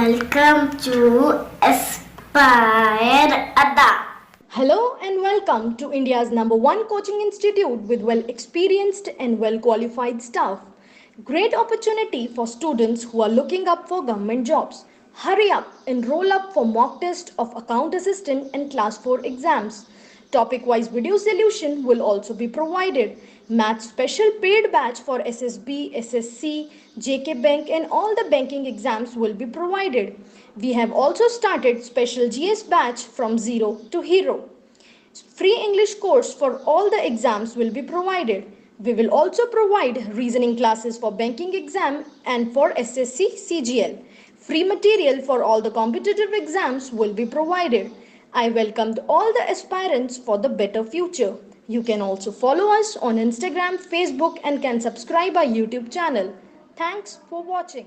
Welcome to Aspire Ada. Hello and welcome to India's #1 coaching institute with well-experienced and well-qualified staff. Great opportunity for students who are looking up for government jobs. Hurry up, enroll up for mock test of account assistant and class 4 exams. Topic-wise video solution will also be provided. Math special paid batch for SSB, SSC, JK Bank and all the banking exams will be provided. We have also started special GS batch from zero to hero. Free English course for all the exams will be provided. We will also provide reasoning classes for banking exam and for SSC CGL. Free material for all the competitive exams will be provided. I welcomed all the aspirants for the better future. You can also follow us on Instagram, Facebook and can subscribe our YouTube channel. Thanks for watching.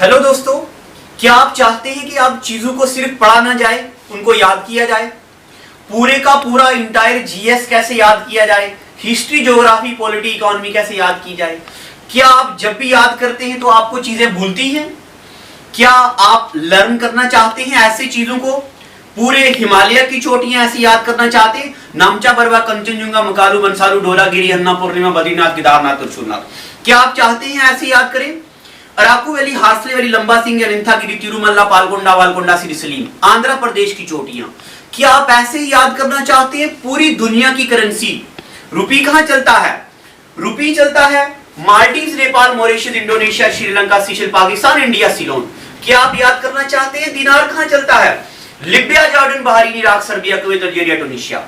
Hello दोस्तों, क्या आप चाहते हैं कि आप चीजों को सिर्फ पढ़ा ना जाए, उनको याद किया जाए? पूरे का पूरा इंटायर जीएस कैसे याद किया जाए, हिस्ट्री, ज्योग्राफी, पॉलिटी, इकोनॉमी कैसे याद की जाए? क्या आप जब भी याद करते हैं तो आपको चीजें भूलती हैं? क्या आप लर्न करना चाहते हैं ऐसी चीजों को? पूरे हिमालय की चोटियां ऐसे याद करना चाहते हैं? नामचा, बरवा, कंचनजुंगा, मकालू, बनसालू, ढोलागिरी, अन्ना पूर्णिमा, बद्रीनाथ, केदारनाथ और सोमनाथ, क्या आप चाहते हैं ऐसे याद करें? अराकू वैली, हार्सले वैली, लंबा सिंह, अनंथागिरी, तिरुमल्ला, पालकोंडा, वालकोंडा, सिरिसलीम, आंध्र प्रदेश की चोटियां, क्या आप ऐसे ही याद करना चाहते हैं? पूरी दुनिया की करेंसी, रुपी कहां चलता है? रुपी चलता है Maldives, Nepal, Mauritius, Indonesia, Sri Lanka, seashell, Pakistan, India, Ceylon. क्या आप याद करना चाहते हैं दिनार कहां चलता है? Libya, Jordan, Bahrain, Iraq, Serbia, Kuwait, Algeria, Tunisia.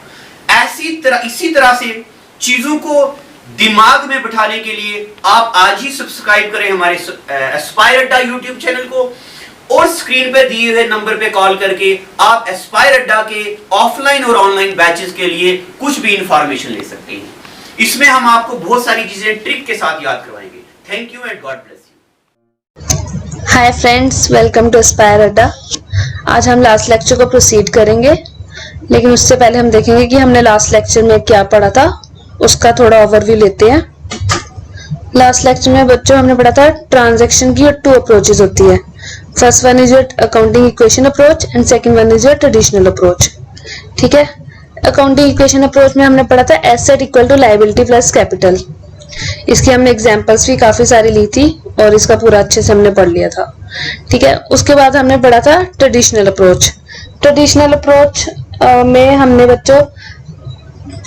इसी तरह से चीजों को दिमाग में बिठाने के लिए आप आज ही सब्सक्राइब करें हमारे एस्पायर अड्डा यूट्यूब चैनल को, और स्क्रीन पे दिए हुए नंबर पे कॉल करके आप एस्पायर अड्डा के ऑफलाइन और ऑनलाइन बैचेस के लिए कुछ भी इंफॉर्मेशन ले सकते हैं। इसमें हम आपको बहुत सारी चीजें ट्रिक के साथ याद करवाएंगे। Thank you and god bless you. Hi friends, welcome to Aspire Adda. आज हम लास्ट लेक्चर को प्रोसीड करेंगे, लेकिन उससे पहले हम देखेंगे कि हमने लास्ट लेक्चर में क्या पढ़ा था, उसका थोड़ा ओवरव्यू लेते हैं। लास्ट लेक्चर में बच्चों हमने पढ़ा था ट्रांजैक्शन की 2 अप्रोचेस होती है। First one is your accounting equation approach and second one is your traditional approach. ठीक है, अकाउंटिंग इक्वेशन अप्रोच में हमने पढ़ा था asset equal to liability plus capital. इसकी हमने एग्जांपल्स भी काफी सारी ली थी और इसका पूरा अच्छे से हमने पढ़ लिया था। ठीक है, उसके बाद हमने पढ़ा था ट्रेडिशनल अप्रोच। ट्रेडिशनल अप्रोच में हमने बच्चों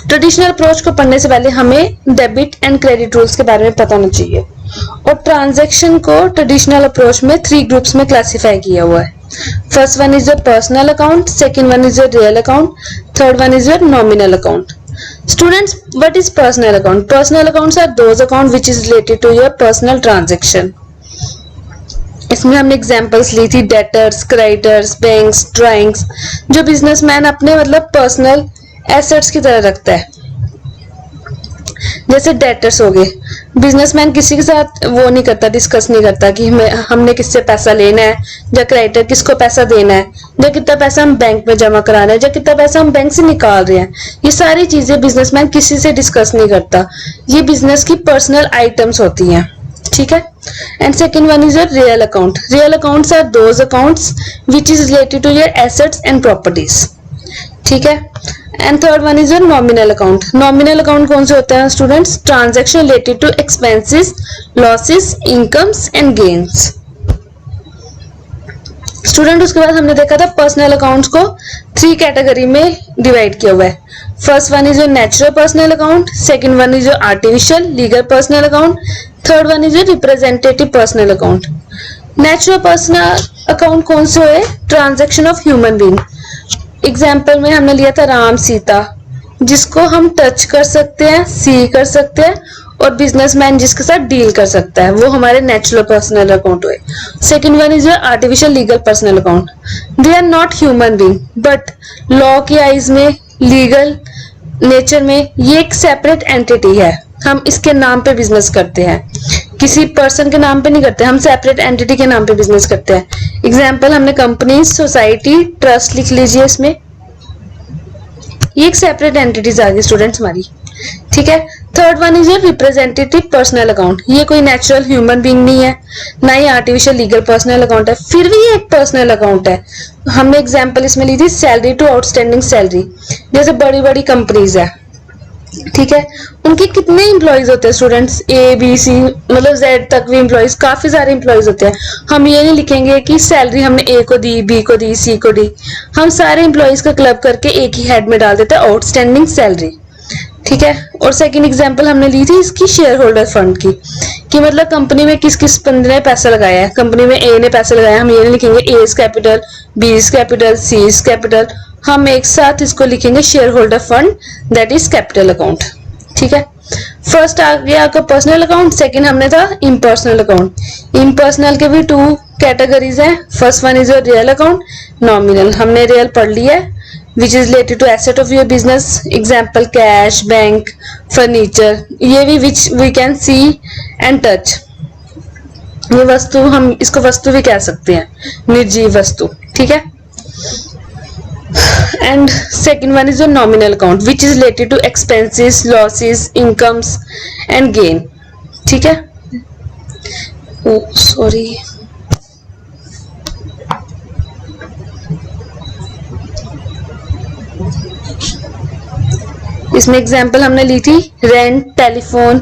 ट्रेडिशनल अप्रोच को पढ़ने से पहले हमें डेबिट एंड क्रेडिट रूल्स के बारे में पता होना चाहिए। और ट्रांजैक्शन को ट्रेडिशनल अप्रोच में 3 ग्रुप्स में क्लासिफाई किया हुआ है। First one is your personal account, second one is your real account, third one is your nominal account. Students, what is personal account? Personal accounts are those account which is related to your personal transaction. इसमें हमने examples ली थी debtors, creditors, banks, drawings, जो businessman अपने मतलब personal assets की तरह रखता है। जैसे डेटर्स हो गए, बिजनेसमैन किसी के साथ वो नहीं करता, डिस्कस नहीं करता कि हमने किससे पैसा लेना है, या क्रेडिटर किसको पैसा देना है, या कितना पैसा हम बैंक में जमा कराना है, या कितना पैसा हम बैंक से निकाल रहे हैं। ये सारी चीजें बिजनेसमैन किसी से डिस्कस नहीं करता, ये बिजनेस की पर्सनल आइटम्स होती हैं। ठीक है, and second one is your real account. Real accounts are those accounts which is related to your assets and properties. ठीक है, and third one is your nominal account. Nominal account कौन से होते हैं students? Transaction related to expenses, losses, incomes and gains. Student, उसके बाद हमने देखा था पर्सनल अकाउंट्स को 3 कैटेगरी में डिवाइड किया हुआ है। First one is your natural personal account, second one is your artificial legal personal account, third one is your representative personal account. Natural personal account कौन से हुए? Transaction of human being. Example में हमने लिया था राम सीता, जिसको हम टच कर सकते हैं, सी कर सकते हैं, और बिजनेसमैन जिसके साथ डील कर सकता है, वो हमारे नेचुरल पर्सनल अकाउंट हुए। Second one is your artificial legal personal account. They are not human being, but law की आइज में, लीगल नेचर में ये एक सेपरेट एंटिटी है। हम इसके नाम पे बिजनेस करते हैं, किसी पर्सन के नाम पे नहीं करते, हम सेपरेट एंटिटी के नाम पे बिजनेस करते हैं। एग्जाम्पल हमने कंपनी, सोसाइटी, ट्रस्ट लिख लीजिए इसमें। ये एक सेपरेट एंटिटीज आ गई स्टूडेंट्स हमारी। ठीक है, third one is your representative personal account. ये कोई नेचुरल ह्यूमन बीइंग नहीं है, ना ही आर्टिफिशियल लीगल पर्सनल अकाउंट है, फिर भी ये एक पर्सनल अकाउंट है। हमने एग्जांपल इसमें ली थी सैलरी टू आउटस्टैंडिंग सैलरी। जैसे बड़ी बड़ी कंपनीज है, ठीक है, उनके कितने इंप्लॉइज होते हैं स्टूडेंट्स, ए बी सी मतलब जेड तक भी इंप्लॉइज, काफी सारे इंप्लॉइज होते हैं। हम ये नहीं लिखेंगे कि सैलरी हमने ए को दी, बी को दी, सी को दी, हम सारे इंप्लॉइज का क्लब करके एक ही हेड में डाल देते हैं आउटस्टैंडिंग सैलरी, ठीक है। और सेकंड एग्जांपल हमने ली थी इसकी शेयर होल्डर फंड की, कि मतलब कंपनी में किस किस बंदे ने पैसा लगाया है। कंपनी में ए ने पैसा लगाया, हम ये नहीं लिखेंगे ए कैपिटल, बी कैपिटल, सी कैपिटल, हम एक साथ इसको लिखेंगे share holder fund, that is capital account, ठीक है। फर्स्ट आ गया आपका पर्सनल अकाउंट, सेकंड हमने था इम्पर्सनल अकाउंट। इम्पर्सनल के भी 2 कैटेगरीज हैं। First one is your real account, nominal, हमने रियल पढ़ लिया है, which is related to asset of your business, example cash, bank, furniture, ये भी which we can see and touch, ये वस्तु, हम इसको वस्तु भी कह सकते हैं, निर्जीव वस्तु, ठीक है। And second one is your nominal account, which is related to expenses, losses, incomes and gain, ठीक है। Oh, sorry. इसमें एग्जाम्पल हमने ली थी रेंट, टेलीफोन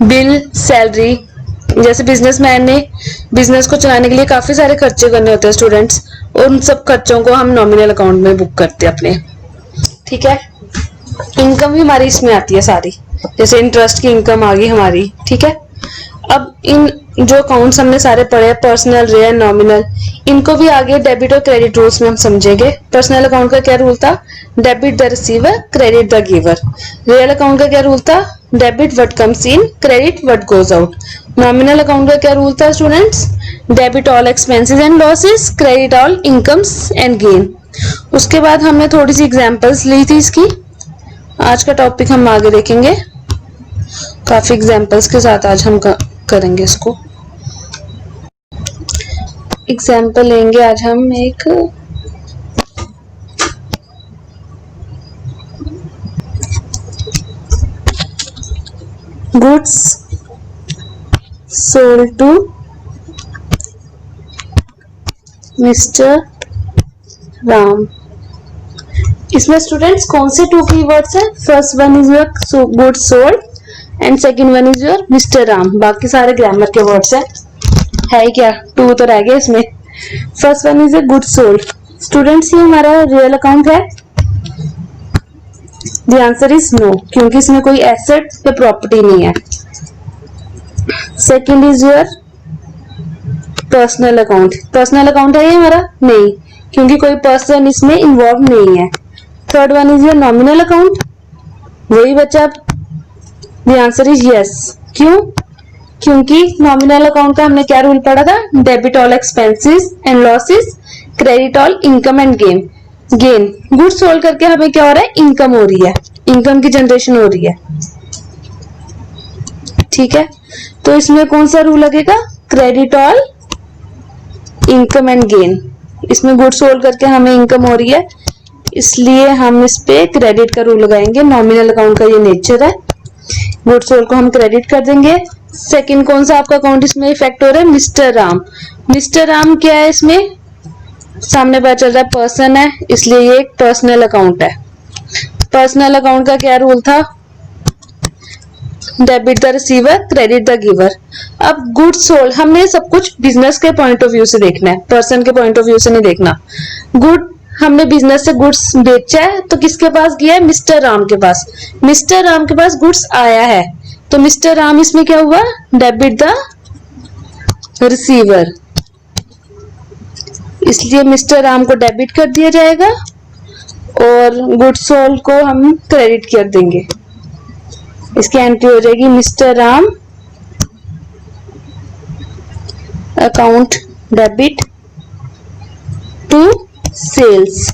बिल, सैलरी। जैसे बिजनेसमैन ने बिजनेस को चलाने के लिए काफी सारे खर्चे करने होते हैं स्टूडेंट्स, और उन सब खर्चों को हम नॉमिनल अकाउंट में बुक करते हैं अपने, ठीक है। इनकम भी हमारी इसमें आती है सारी, जैसे इंटरेस्ट की इनकम आ गई हमारी, ठीक है। अब इन जो अकाउंट्स हमने सारे पढ़े, पर्सनल, रियल, नॉमिनल, इनको भी आगे डेबिट और क्रेडिट रूल्स में हम समझेंगे। पर्सनल अकाउंट का क्या रूल था, debit the receiver, credit the giver. Real account का क्या रूल था, debit what comes in, credit what goes out. Nominal account का क्या रूल था students, debit all expenses and losses, credit all incomes and gain. उसके बाद हमने थोड़ी सी एग्जांपल्स ली थी इसकी। आज का टॉपिक हम आगे देखेंगे, काफी एग्जांपल्स के साथ आज हम करेंगे इसको। एग्जाम्पल लेंगे आज हम एक goods sold to mister Ram. इसमें स्टूडेंट्स कौन से 2 कीवर्ड्स हैं, first one is your goods sold and second one is your mister Ram. बाकी सारे ग्रामर के वर्ड्स हैं, है क्या 2 तो रह गए इसमें। First one is a good sold. Students ये हमारा रियल अकाउंट है, द आंसर इज नो, क्योंकि इसमें कोई एसेट या प्रॉपर्टी नहीं है। Second is your personal account. Personal account है ये हमारा, नहीं, क्योंकि कोई पर्सन इसमें इन्वॉल्व नहीं है। Third one is your nominal account, वही बचा, द आंसर इज यस। क्यों, क्योंकि नॉमिनल अकाउंट का हमने क्या रूल पढ़ा था, debit all expenses and losses, credit all income and gain. Gain good sold करके हमें क्या हो रहा है, इनकम हो रही है, इनकम की जनरेशन हो रही है, ठीक है। तो इसमें कौन सा रूल लगेगा, credit all income and gain. इसमें गुड सोल्ड करके हमें इनकम हो रही है, इसलिए हम इस पे क्रेडिट का रूल लगाएंगे। नॉमिनल अकाउंट का ये नेचर है, गुड सोल्ड को हम क्रेडिट कर देंगे। सेकंड कौन सा आपका अकाउंट इसमें इफेक्ट हो रहा है, मिस्टर राम। मिस्टर राम क्या है, इसमें सामने पता चल रहा है पर्सन है, इसलिए ये एक पर्सनल अकाउंट है। पर्सनल अकाउंट का क्या रूल था, debit the receiver, credit the giver. अब गुड सोल्ड, हमने सब कुछ बिजनेस के पॉइंट ऑफ व्यू से देखना है, पर्सन के पॉइंट ऑफ व्यू से नहीं देखना। गुड, हमने बिजनेस से गुड्स बेचा है, तो किसके पास गया है, मिस्टर राम के पास। मिस्टर राम के पास गुड्स आया है, तो मिस्टर राम इसमें क्या हुआ, डेबिट द रिसीवर, इसलिए मिस्टर राम को डेबिट कर दिया जाएगा और गुड सोल्ड को हम क्रेडिट कर देंगे। इसकी एंट्री हो जाएगी mister Ram account debit to sales.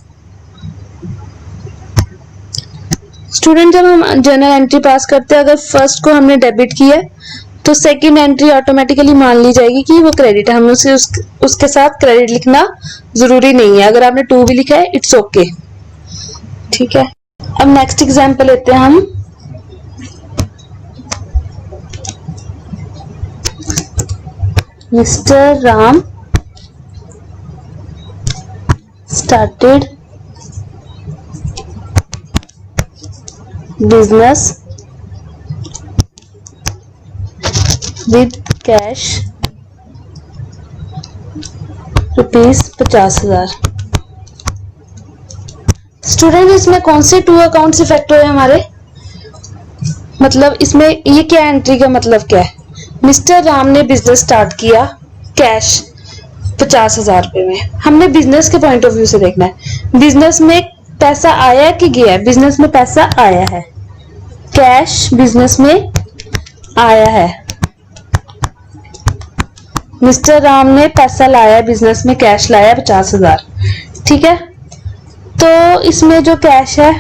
Student जब हम जर्नल एंट्री पास करते हैं, अगर फर्स्ट को हमने डेबिट किया तो सेकंड एंट्री ऑटोमेटिकली मान ली जाएगी कि वो क्रेडिट है, हमें उसके साथ क्रेडिट लिखना जरूरी नहीं है। अगर आपने 2 भी लिखा है इट्स ओके, ठीक है। अब नेक्स्ट एग्जांपल लेते हैं हम mister Ram started business with cash ₹50,000। Student इसमें कौन से टू अकाउंट्स इफेक्ट हुए हमारे, मतलब इसमें ये क्या एंट्री का मतलब क्या है? मिस्टर राम ने बिजनेस स्टार्ट किया कैश 50,000 रुपए में। हमने बिजनेस के पॉइंट ऑफ व्यू से देखना है, बिजनेस में पैसा आया कि गया है? बिजनेस में पैसा आया है, कैश बिजनेस में आया है। मिस्टर राम ने पैसा लाया बिजनेस में, कैश लाया 50,000, ठीक है। तो इसमें जो कैश है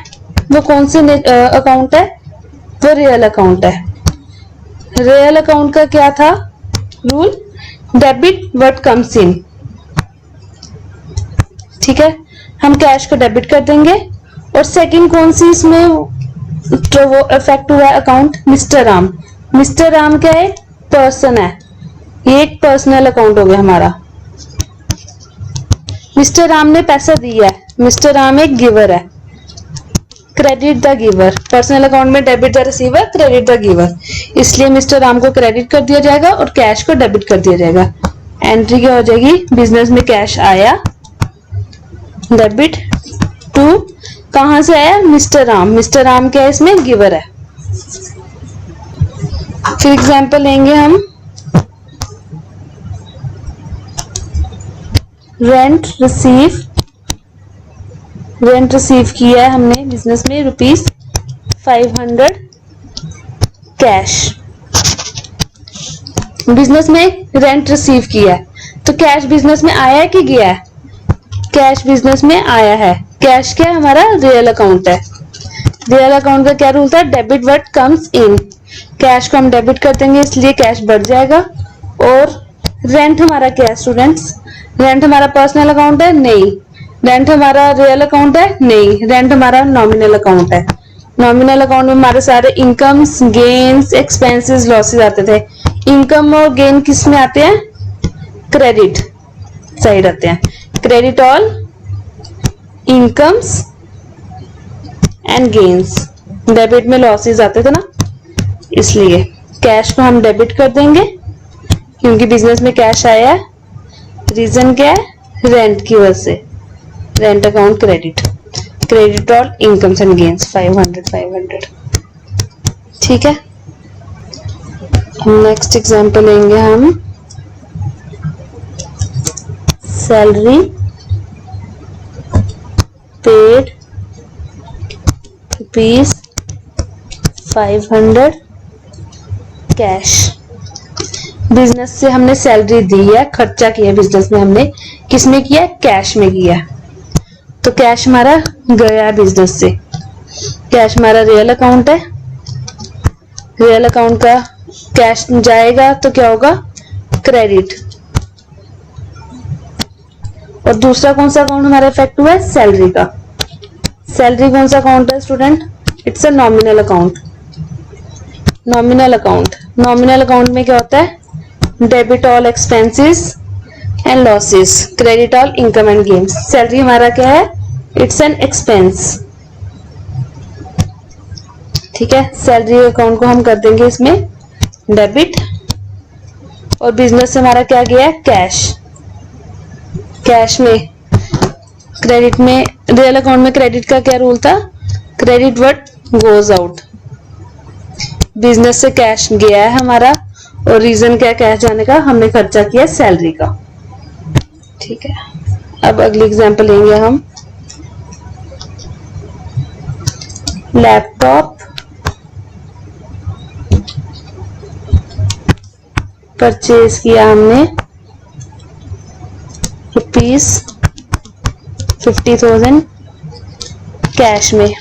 वो कौन से अकाउंट है? वो रियल अकाउंट है। रियल अकाउंट का क्या था rule? Debit what comes in, ठीक है। हम कैश को डेबिट कर देंगे। और सेकंड कौन सी इसमें तो वो इफेक्ट हुआ है account? Mister Ram. Mister Ram क्या है? पर्सन है, ये एक पर्सनल अकाउंट हो गया हमारा। मिस्टर राम ने पैसा दिया है, मिस्टर राम एक गिवर है, credit the giver. Personal account में debit the receiver, credit the giver, इसलिए मिस्टर राम को क्रेडिट कर दिया जाएगा और कैश को डेबिट कर दिया जाएगा। एंट्री क्या हो जाएगी? बिजनेस में कैश आया, डेबिट टू, कहां से आया? मिस्टर राम। मिस्टर राम क्या है? इसमें गिवर है। फिर एग्जांपल लेंगे हम, रेंट रिसीव किया है हमने बिजनेस में ₹500 कैश। बिजनेस में रेंट रिसीव किया है तो कैश बिजनेस में आया है कि गया है? कैश बिजनेस में आया है। कैश क्या है? हमारा रियल अकाउंट है। रियल अकाउंट का क्या रूल था? Debit what comes in. Cash को हम डेबिट कर देंगे इसलिए कैश बढ़ जाएगा। और रेंट हमारा क्या है स्टूडेंट्स? रेंट हमारा पर्सनल अकाउंट है? नहीं। रेंट हमारा रियल अकाउंट है? नहीं। रेंट हमारा नॉमिनल अकाउंट है। नॉमिनल अकाउंट में हमारे सारे इनकम्स, गेन्स, एक्सपेंसेस, लॉसेस आते थे। इनकम और गेन किस में आते हैं? क्रेडिट साइड आते हैं। Credit all incomes and gains. Debit में लॉसेस आते थे ना, इसलिए कैश को हम डेबिट कर देंगे क्योंकि बिजनेस में कैश आया है। रीजन क्या है? रेंट की वजह से। Rent account credit, credit all incomes and gains 500। ठीक है। नेक्स्ट एग्जांपल लेंगे हम, सैलरी पेड ₹500 कैश। बिजनेस से हमने सैलरी दी है, खर्चा किया बिजनेस में हमने, किसमें किया? कैश में किया। तो कैश हमारा गया बिजनेस से। कैश हमारा रियल अकाउंट है। रियल अकाउंट का कैश जाएगा तो क्या होगा? क्रेडिट। और दूसरा कौन सा अकाउंट हमारा इफेक्ट हुआ है? सैलरी का। सैलरी कौन सा अकाउंट है student? It's a nominal account. Nominal account, nominal account में क्या होता है? Debit all expenses and losses, credit all income and gains. Salary हमारा क्या है? It's an expense. ठीक है। सैलरी अकाउंट को हम कर देंगे इसमें डेबिट। और बिजनेस से हमारा क्या गया? कैश। कैश में, क्रेडिट में, रियल अकाउंट में क्रेडिट का क्या रूल था? Credit what goes out. Business से कैश गया है हमारा, और रीजन क्या कैश जाने का? हमने खर्चा किया सैलरी का। ठीक है। अब अगली एग्जांपल लेंगे हम, लैपटॉप परचेज किया हमने ₹50,000 कैश में।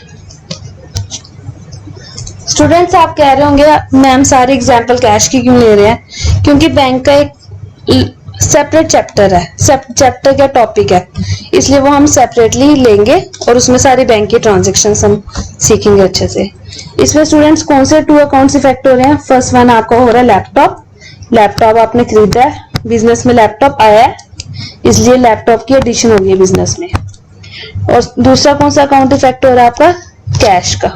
स्टूडेंट्स आप कह रहे होंगे मैम सारे एग्जाम्पल कैश की क्यों ले रहे हैं? क्योंकि बैंक का एक सेपरेट चैप्टर है, चैप्टर का टॉपिक है, इसलिए वो हम सेपरेटली लेंगे और उसमें सारी बैंक की ट्रांजेक्शन्स हम सीखेंगे अच्छे से। इसमें स्टूडेंट्स कौन से टू अकाउंट्स इफेक्ट हो रहे हैं? फर्स्ट वन आपका हो रहा है लैपटॉप। लैपटॉप आपने खरीदा है बिजनेस में लैपटॉप आया है, इसलिए लैपटॉप की एडिशन हो गई बिजनेस में। और दूसरा कौन सा अकाउंट इफेक्ट हो रहा है आपका? कैश का।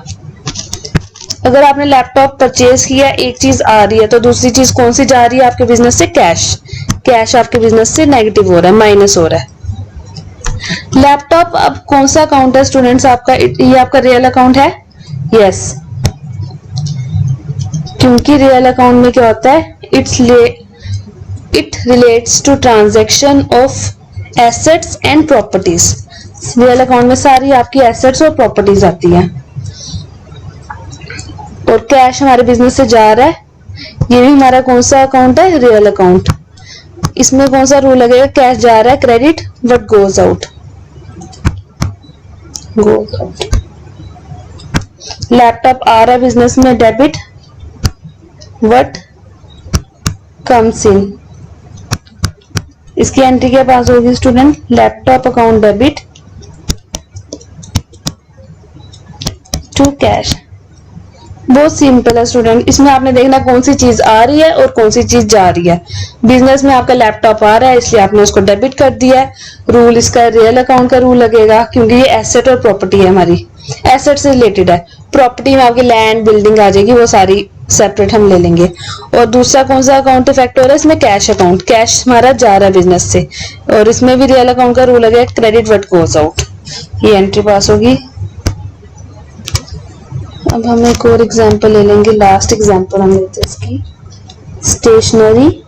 अगर आपने लैपटॉप परचेज किया, एक चीज आ रही है, तो दूसरी चीज कौन सी जा रही है आपके बिजनेस से? कैश। कैश आपके बिजनेस से नेगेटिव हो रहा है, माइनस हो रहा है। लैपटॉप अब कौन सा अकाउंट है स्टूडेंट्स आपका? ये आपका रियल अकाउंट है? यस, क्योंकि रियल अकाउंट में क्या होता है? It relates to transaction of assets and properties. Real account में सारी आपकी एसेट्स और प्रॉपर्टीज आती हैं। और कैश हमारे बिजनेस से जा रहा है, ये भी हमारा कौन सा अकाउंट है? Real account. इसमें कौन सा रूल लगेगा? कैश जा रहा है, credit what goes out. Laptop आ रहा है बिजनेस में, डेबिट व्हाट कम्स इन। इसकी एंट्री क्या पास होगी student? Laptop account debit to cash. बहुत सिंपल है स्टूडेंट, इसमें आपने देखना कौन सी चीज आ रही है और कौन सी चीज जा रही है। बिजनेस में आपका लैपटॉप आ रहा है, इसलिए आपने उसको डेबिट कर दिया है। रूल इसका रियल अकाउंट का रूल लगेगा, क्योंकि ये एसेट और प्रॉपर्टी है हमारी, एसेट से रिलेटेड है। प्रॉपर्टी में आपकी लैंड बिल्डिंग आ जाएगी, वो सारी सेपरेट हम ले लेंगे। और दूसरा कौन सा अकाउंट इफेक्ट हो रहा है इसमें? Cash account. कैश हमारा जा रहा है बिजनेस से, और इसमें भी रियल अकाउंट का रूल लगेगा, क्रेडिट व्हाट गोज आउट। ये एंट्री पास होगी। अब हम एक और एग्जांपल ले लेंगे, लास्ट एग्जांपल हम लेते हैं इसकी। स्टेशनरी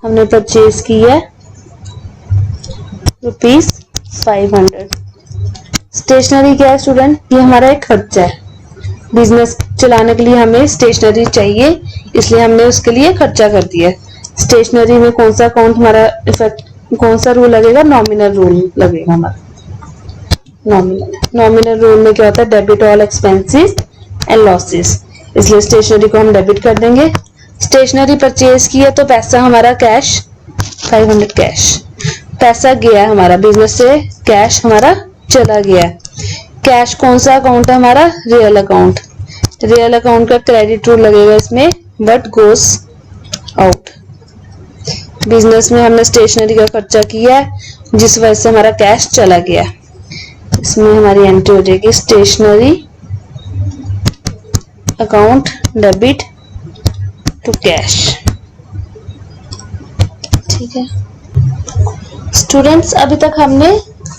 हमने परचेज की है ₹500। स्टेशनरी क्या है स्टूडेंट? ये हमारा एक खर्चा है। बिजनेस चलाने के लिए हमें स्टेशनरी चाहिए, इसलिए हमने उसके लिए खर्चा कर दिया। स्टेशनरी में कौन सा अकाउंट हमारा इफेक्ट, कौन सा रूल लगेगा? नॉमिनल रूल लगेगा हमारा। नॉमिनल रूल में क्या होता है? Debit all expenses and losses, इसलिए स्टेशनरी को हम डेबिट कर देंगे। स्टेशनरी परचेज की है तो पैसा हमारा कैश 500 कैश, पैसा गया है हमारा बिजनेस से, कैश हमारा चला गया है। कैश कौन सा अकाउंट है हमारा? Real account. रियल अकाउंट का क्रेडिट रूल लगेगा इसमें, व्हाट गोज आउट। बिजनेस में हमने स्टेशनरी का खर्चा किया है, जिस वजह से हमारा कैश चला गया। इसमें हमारी एंट्री हो जाएगी stationery account debit to cash. ठीक है स्टूडेंट्स, अभी तक हमने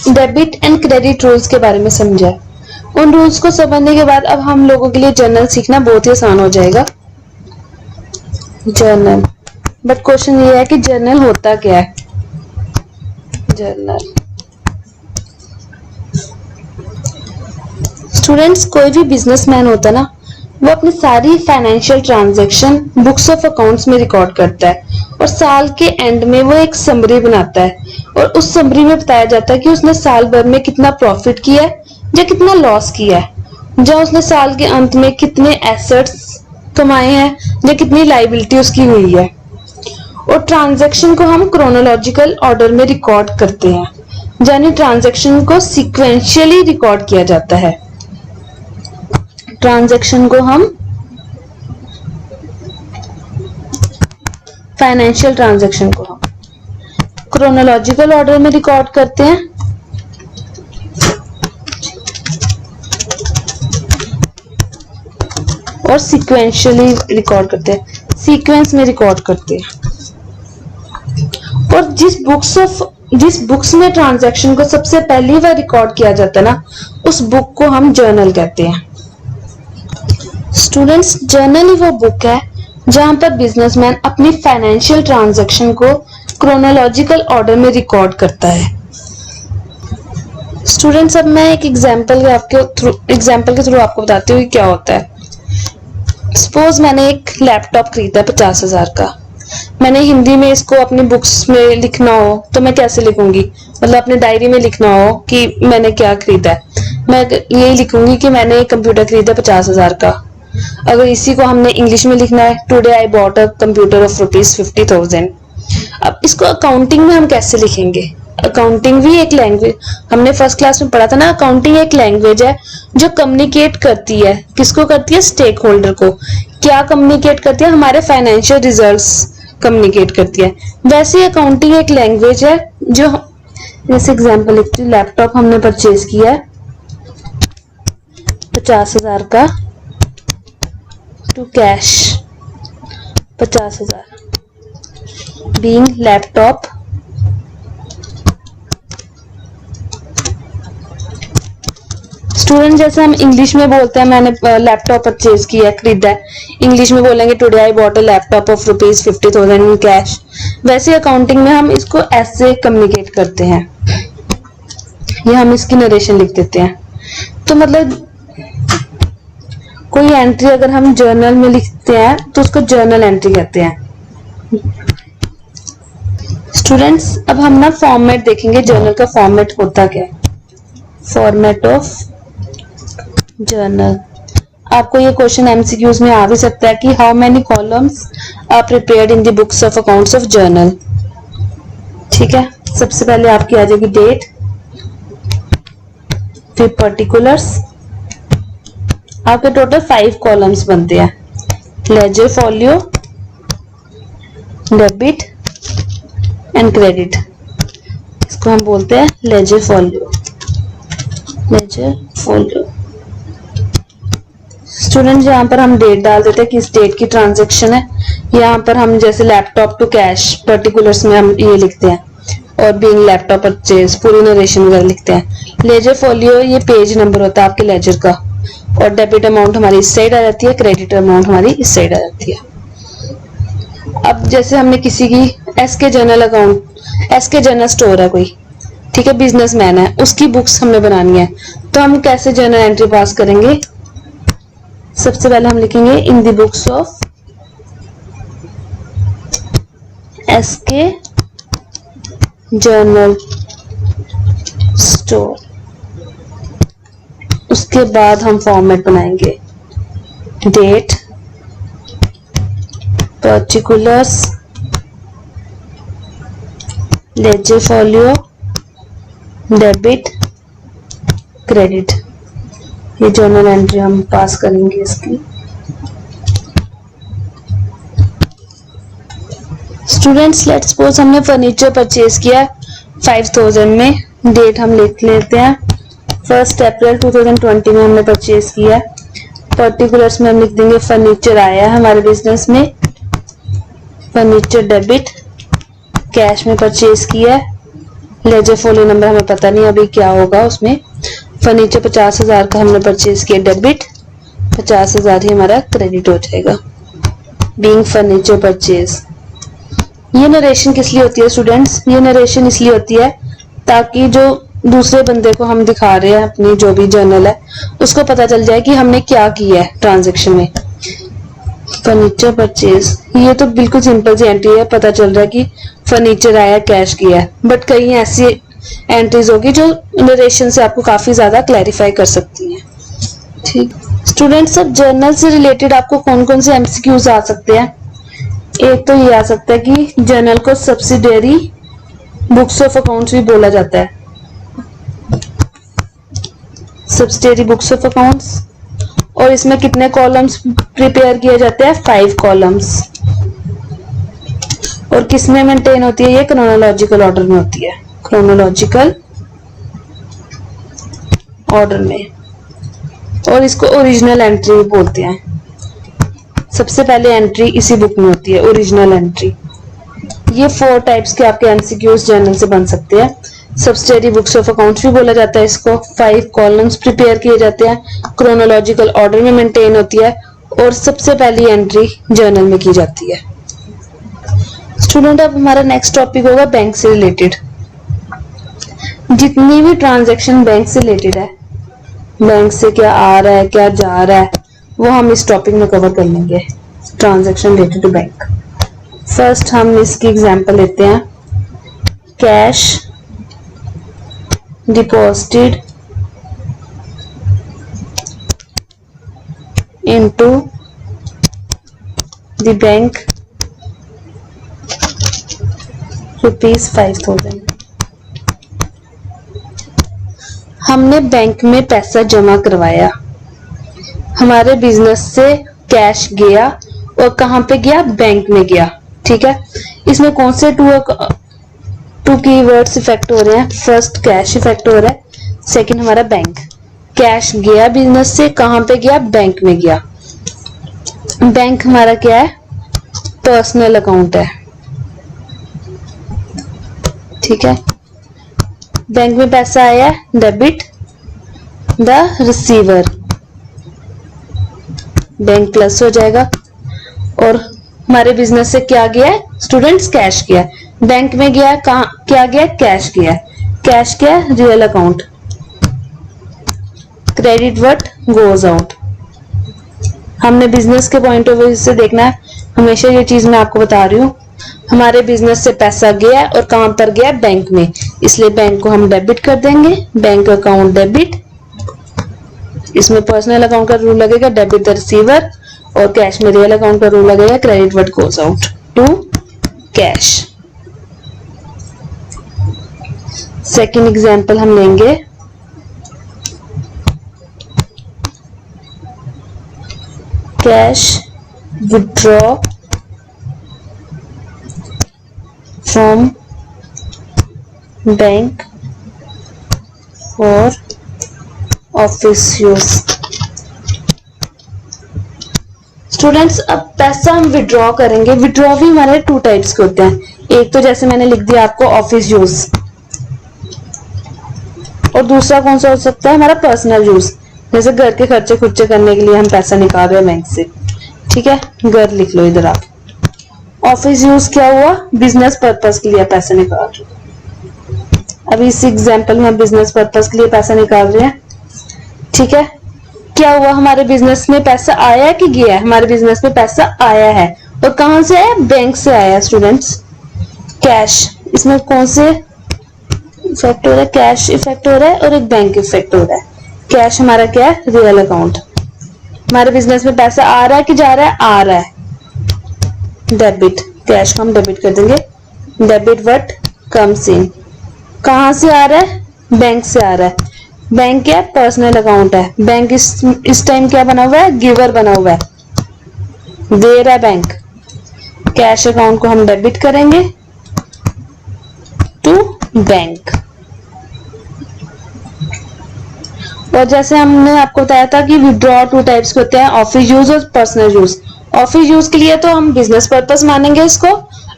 डेबिट एंड क्रेडिट रूल्स के बारे में समझा। उन रूल्स को समझने के बाद अब हम लोगों के लिए जर्नल सीखना बहुत ही आसान हो जाएगा। जर्नल, बट क्वेश्चन ये है कि जर्नल होता क्या है? जर्नल स्टूडेंट्स, कोई भी बिजनेसमैन होता है ना, वो अपनी सारी financial transaction books of accounts में रिकॉर्ड करता है, और साल के एंड में वो एक समरी बनाता है, और उस समरी में बताया जाता है कि उसने साल भर में कितना प्रॉफिट किया है या कितना लॉस किया है, या उसने साल के अंत में कितने एसेट्स कमाए हैं या कितनी लायबिलिटी उसकी हुई है। और ट्रांजैक्शन को हम क्रोनोलॉजिकल ऑर्डर में रिकॉर्ड करते हैं, यानी ट्रांजैक्शन को सीक्वेंशियली रिकॉर्ड किया जाता है। ट्रांजैक्शन को हम फाइनेंशियल ट्रांजैक्शन को हम क्रोनोलॉजिकल ऑर्डर में रिकॉर्ड करते हैं, और सीक्वेंशियली रिकॉर्ड करते हैं, सीक्वेंस में रिकॉर्ड करते हैं। और जिस बुक्स में ट्रांजैक्शन को सबसे पहली बार रिकॉर्ड किया जाता है ना, उस बुक को हम जर्नल कहते हैं। स्टूडेंट्स, जर्नल ही वो बुक है जहां पर बिजनेसमैन अपनी फाइनेंशियल ट्रांजैक्शन को क्रोनोलॉजिकल ऑर्डर में रिकॉर्ड करता है। स्टूडेंट्स, अब मैं एक एग्जांपल के थ्रू आपको बताती हूँ कि क्या होता है। सपोज मैंने एक लैपटॉप खरीदा 50,000 का, मैंने हिंदी में इसको अपनी बुक्स में लिखना हो तो मैं कैसे लिखूंगी? मतलब अपने डायरी में लिखना हो कि मैंने क्या खरीदा है, मैं यही लिखूंगी कि मैंने एक कंप्यूटर खरीदा 50,000 का। अगर इसी को हमने इंग्लिश में लिखना है, today I bought a computer of ₹50,000। अब इसको अकाउंटिंग में हम कैसे लिखेंगे? अकाउंटिंग भी एक लैंग्वेज, हमने फर्स्ट क्लास में पढ़ा था ना, अकाउंटिंग एक लैंग्वेज है जो कम्युनिकेट करती है, किसको करती है? स्टेक होल्डर को। क्या कम्युनिकेट करती है? हमारे फाइनेंशियल रिजल्ट्स कम्युनिकेट करती है। वैसे अकाउंटिंग एक लैंग्वेज है जो, जैसे एग्जांपल लिखती हूँ, लैपटॉप हमने परचेज किया है 50,000 का, to cash 50,000, being laptop student. जैसे हम इंग्लिश में बोलते हैं मैंने लैपटॉप परचेज किया, खरीदा है, इंग्लिश में बोलेंगे today I bought a laptop off ₹50,000 in cash. वैसे अकाउंटिंग में हम इसको ऐसे कम्युनिकेट करते हैं, ये हम इसकी नरेशन लिख देते हैं। तो मतलब कोई एंट्री अगर हम जर्नल में लिखते हैं तो उसको जर्नल एंट्री कहते हैं। स्टूडेंट्स अब हम ना फॉर्मेट देखेंगे, जर्नल का फॉर्मेट होता क्या है। फॉर्मेट ऑफ जर्नल, आपको ये क्वेश्चन एमसीक्यूज में आ भी सकता है कि how many columns are prepared in the books of accounts of journal. ठीक है, सबसे पहले आपकी आ जाएगी डेट, फिर पर्टिकुलर्स, आपके टोटल 5 कॉलम्स बनते हैं। Ledger folio, debit and credit, इसको हम बोलते हैं ledger folio. Ledger folio student, यहाँ पर हम डेट डाल देते हैं, किस डेट की ट्रांजैक्शन है। यहाँ पर हम जैसे लैपटॉप टू कैश, पर्टिकुलर्स में हम ये लिखते हैं, और बीइंग लैपटॉप परचेज पूरी नरेशन वगैरह लिखते हैं। लेजर फॉलियो ये पेज नंबर होता है आपके लेजर का, और डेबिट अमाउंट हमारी इस साइड आ जाती है, क्रेडिट अमाउंट हमारी इस साइड आ जाती है। अब जैसे हमने किसी की S K general account, S K general store है कोई, ठीक है, बिजनेसमैन है, उसकी बुक्स हमें बनानी है, तो हम कैसे जर्नल एंट्री पास करेंगे। सबसे पहले हम लिखेंगे in the books of S K journal store, उसके बाद हम फॉर्मेट बनाएंगे date, particulars, ledger folio, debit, credit, ये जर्नल एंट्री हम पास करेंगे इसकी। स्टूडेंट्स लेट्स सपोज हमने फर्नीचर परचेज किया 5,000 में, डेट हम लिख लेते हैं 1 अप्रैल 2020 में हमने परचेज किया। पर्टिकुलर्स में हम लिख देंगे फर्नीचर आया है हमारे बिजनेस में, फर्नीचर डेबिट, कैश में परचेज किया। लेजर फॉलियो नंबर हमें पता नहीं अभी क्या होगा उसमें। फर्नीचर 50,000 का हमने परचेज किया, डेबिट 50,000 ही हमारा क्रेडिट हो जाएगा, बीइंग फर्नीचर परचेज। ये नरेशन किस लिए होती है स्टूडेंट्स? ये नरेशन इसलिए होती है ताकि जो दूसरे बंदे को हम दिखा रहे हैं अपनी जो भी जर्नल है, उसको पता चल जाए कि हमने क्या किया है ट्रांजैक्शन में। फर्नीचर परचेज, ये तो बिल्कुल सिंपल सी एंट्री है, पता चल रहा है कि फर्नीचर आया, कैश किया है। बट कई ऐसी एंट्रीज होगी जो नरेशन से आपको काफी ज्यादा क्लैरिफाई कर सकती है। ठीक स्टूडेंट्स, अब जर्नल से रिलेटेड आपको कौन कौन से एमसीक्यूज आ सकते हैं? एक तो ये आ सकता है कि जर्नल को सब्सिडियरी बुक्स ऑफ अकाउंट्स भी बोला जाता है। सब्सिडियरी बुक्स ऑफ अकाउंट्स, और इसमें कितने कॉलम्स प्रिपेयर किए जाते हैं? 5 कॉलम्स। और किसमें मेंटेन होती है? ये क्रोनोलॉजिकल ऑर्डर में होती है, क्रोनोलॉजिकल ऑर्डर में, और इसको ओरिजिनल एंट्री बोलते हैं। सबसे पहले एंट्री इसी बुक में होती है, ओरिजिनल एंट्री। ये 4 टाइप्स के आपके एमसीक्यूज जर्नल से बन सकते हैं। सब्सिडियरी बुक्स ऑफ अकाउंट्स भी बोला जाता है इसको, 5 कॉलम्स प्रिपेयर किए जाते हैं, क्रोनोलॉजिकल ऑर्डर में मेंटेन होती है, और सबसे पहली एंट्री जर्नल में की जाती है। स्टूडेंट, अब हमारा नेक्स्ट टॉपिक होगा बैंक से रिलेटेड। जितनी भी ट्रांजैक्शन बैंक से रिलेटेड है, बैंक से क्या आ रहा है, क्या जा रहा है, वो हम इस टॉपिक में कवर कर लेंगे, transaction related to bank. First हम इसकी एग्जांपल लेते हैं, cash deposited into the bank ₹5,000। हमने बैंक में पैसा जमा करवाया, हमारे बिजनेस से कैश गया और कहां पे गया, बैंक में गया। ठीक है, इसमें कौन से टू कीवर्ड्स इफेक्ट हो रहे हैं? फर्स्ट कैश इफेक्ट हो रहा है, सेकंड हमारा बैंक। कैश गया बिजनेस से, कहां पे गया, बैंक में गया। बैंक हमारा क्या है, पर्सनल अकाउंट है। ठीक है, बैंक में पैसा आया, debit the receiver, bank plus हो जाएगा। और हमारे बिजनेस से क्या गया है स्टूडेंट्स, कैश गया। बैंक में गया, कहां क्या गया, कैश गया। कैश क्या है, real account. Credit what goes out. हमने बिजनेस के पॉइंट ऑफ व्यू से देखना है, हमेशा ये चीज मैं आपको बता रही हूँ। हमारे बिजनेस से पैसा गया और कहां पर गया, बैंक में, इसलिए बैंक को हम डेबिट कर देंगे, बैंक अकाउंट डेबिट। इसमें पर्सनल अकाउंट का रूल लगेगा, डेबिट द रिसीवर, और कैश में रियल अकाउंट का रूल लगेगा, credit what goes out to cash. Second example हम लेंगे, cash withdraw from bank for office use. Students, अब पैसा हम विड्रॉ करेंगे। विड्रॉ भी हमारे टू टाइप्स के होते हैं, एक तो जैसे मैंने लिख दिया आपको ऑफिस यूज, और दूसरा कौन सा हो सकता है, हमारा पर्सनल यूज, जैसे घर के खर्चे खुर्चे करने के लिए हम पैसा निकाल रहे हैं बैंक से। ठीक है, घर लिख लो इधर आप। ऑफिस यूज क्या हुआ, बिजनेस पर्पस के लिए पैसा निकाल रहे हो। अभी इस एग्जाम्पल में बिजनेस पर्पस के लिए पैसा निकाल रहे हैं। ठीक है, क्या हुआ, हमारे बिजनेस में पैसा आया कि गया है, हमारे बिजनेस में पैसा आया है, और कहां से आया, बैंक से आया स्टूडेंट्स। कैश, इसमें कौन से इफेक्ट हो रहा है, कैश इफेक्ट हो रहा है और एक बैंक इफेक्ट हो रहा है। कैश हमारा क्या है, रियल अकाउंट। हमारे बिजनेस में पैसा आ रहा है कि जा रहा है, आ रहा है, डेबिट, कैश को हम डेबिट कर देंगे। डेबिट व्हाट कम्स इन, कहां से आ रहा है, बैंक से आ रहा है। बैंक क्या, पर्सनल अकाउंट है। बैंक इस टाइम क्या बना हुआ है, गिवर बना हुआ है, दे रहा है बैंक। कैश अकाउंट को हम डेबिट करेंगे टू बैंक। और जैसे हमने आपको बताया था कि विड्रॉ टू टाइप्स के होते हैं, ऑफिस यूज और पर्सनल यूज। ऑफिस यूज के लिए तो हम बिजनेस पर्पस मानेंगे इसको,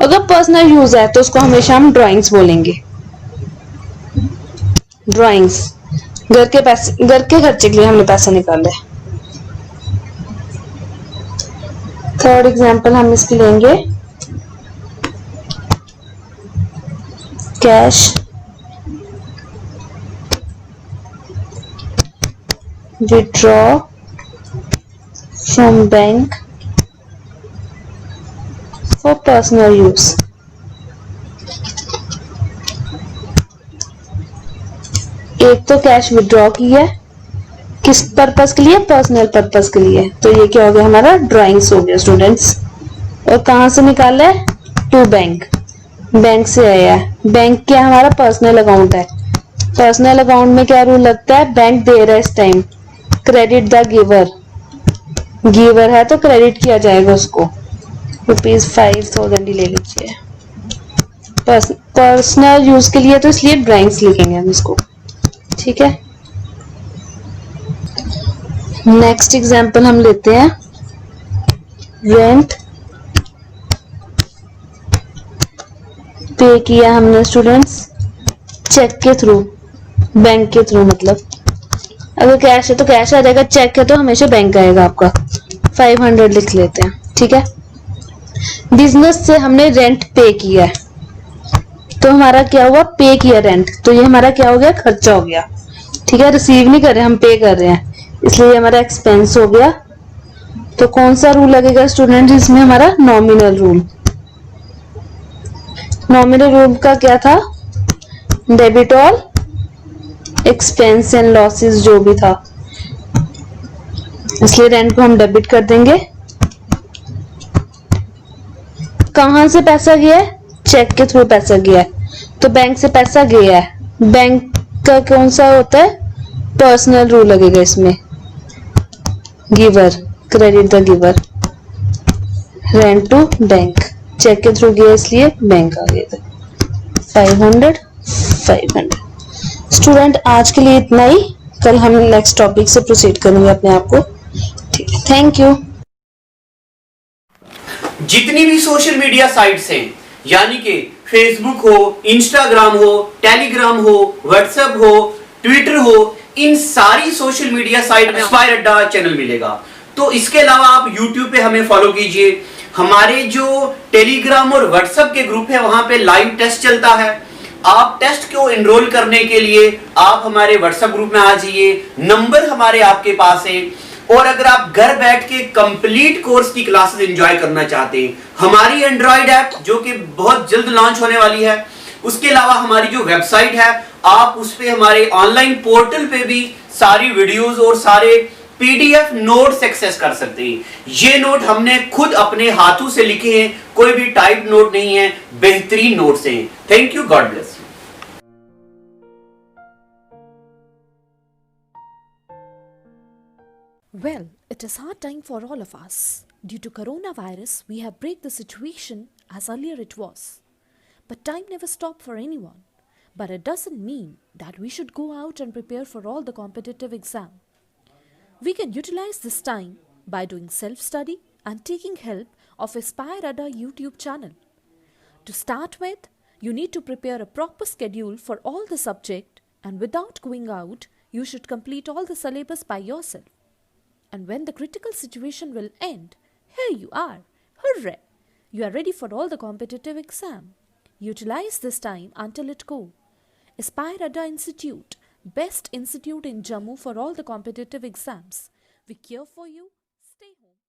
अगर पर्सनल यूज है तो उसको हमेशा हम ड्राइंग्स बोलेंगे। ड्राइंग्स, घर के पैसे, घर के खर्चे के लिए हमने पैसा निकाला है। थर्ड एग्जांपल हम इसकी लेंगे, cash withdraw from bank for personal use. एक तो कैश विड्रॉ की है, किस पर्पस के लिए, पर्सनल पर्पस के लिए, तो ये क्या हो गया, हमारा ड्राइंग्स हो गया स्टूडेंट्स। और कहां से निकाला है, टू बैंक, बैंक से आया है। बैंक क्या हमारा पर्सनल अकाउंट है। पर्सनल अकाउंट में क्या रूल लगता है, बैंक दे रहा है इस time, credit the giver, giver है तो क्रेडिट किया जाएगा उसको, ₹5000 ही ले लीजिए। पर्सनल यूज के लिए तो इसलिए ड्राइंग्स लिखेंगे हम इसको। ठीक है, नेक्स्ट एग्जांपल हम लेते हैं, रेंट पे किया हमने स्टूडेंट्स चेक के थ्रू, बैंक के थ्रू, मतलब अगर कैश है तो कैश आ जाएगा, चेक है तो हमेशा बैंक आएगा आपका। 500 लिख लेते हैं। ठीक है, बिजनेस से हमने रेंट पे किया है, तो हमारा क्या हुआ, पे किया रेंट, तो ये हमारा क्या हो गया, खर्चा हो गया। ठीक है, रिसीव नहीं कर रहे, हम पे कर रहे हैं, इसलिए हमारा एक्सपेंस हो गया। तो कौन सा रूल लगेगा स्टूडेंट इसमें, हमारा नॉमिनल रूल। नॉमिनल रूल का क्या था, debit all expense and losses जो भी था, इसलिए रेंट को हम डेबिट कर देंगे। कहां से पैसा गया है, चेक के थ्रू पैसा गया है, तो बैंक से पैसा गया है। बैंक का कौन सा होता है, पर्सनल रूल लगेगा इसमें, giver, credit the giver, rent to bank, cheque के थ्रू गया इसलिए बैंक आ गया था। 500 स्टूडेंट आज के लिए इतना ही, कल हम नेक्स्ट टॉपिक से प्रोसीड करेंगे अपने आप को। ठीक है, थैंक यू। जितनी भी सोशल मीडिया साइट्स हैं, यानी कि फेसबुक हो, इंस्टाग्राम हो, टेलीग्राम हो, व्हाट्सएप हो, ट्विटर हो, इन सारी सोशल मीडिया साइट में एस्पायर अड्डा चैनल मिलेगा। तो इसके अलावा आप यूट्यूब पे हमें फॉलो कीजिए। हमारे जो टेलीग्राम और व्हाट्सएप के ग्रुप है वहां पे लाइव टेस्ट चलता है। आप टेस्ट को एनरोल करने के लिए आप हमारे व्हाट्सएप ग्रुप में आ जाइए, नंबर हमारे आपके पास है। और अगर आप घर बैठ के कंप्लीट कोर्स की क्लासेस एंजॉय करना चाहते हैं, हमारी एंड्रॉइड ऐप जो कि बहुत जल्द लॉन्च होने वाली है, उसके अलावा हमारी जो वेबसाइट है, आप उस पे हमारे ऑनलाइन पोर्टल पे भी सारी वीडियोस और सारे पीडीएफ नोट्स एक्सेस कर सकते हैं। ये नोट हमने खुद अपने हाथों से लिखे हैं, कोई भी टाइप नोट नहीं है, बेहतरीन नोट्स हैं। Thank you, God bless you. Well, it is hard time for all of us. Due to coronavirus, we have break the situation as earlier it was. But time never stopped for anyone. But it doesn't mean that we should go out and prepare for all the competitive exam. We can utilize this time by doing self-study and taking help of Aspire Ada YouTube channel. To start with, you need to prepare a proper schedule for all the subject, and without going out, you should complete all the syllabus by yourself. And when the critical situation will end, here you are. Hooray! You are ready for all the competitive exam. Utilize this time until it go. Aspire Ada Institute, best institute in Jammu for all the competitive exams. We care for you. Stay home.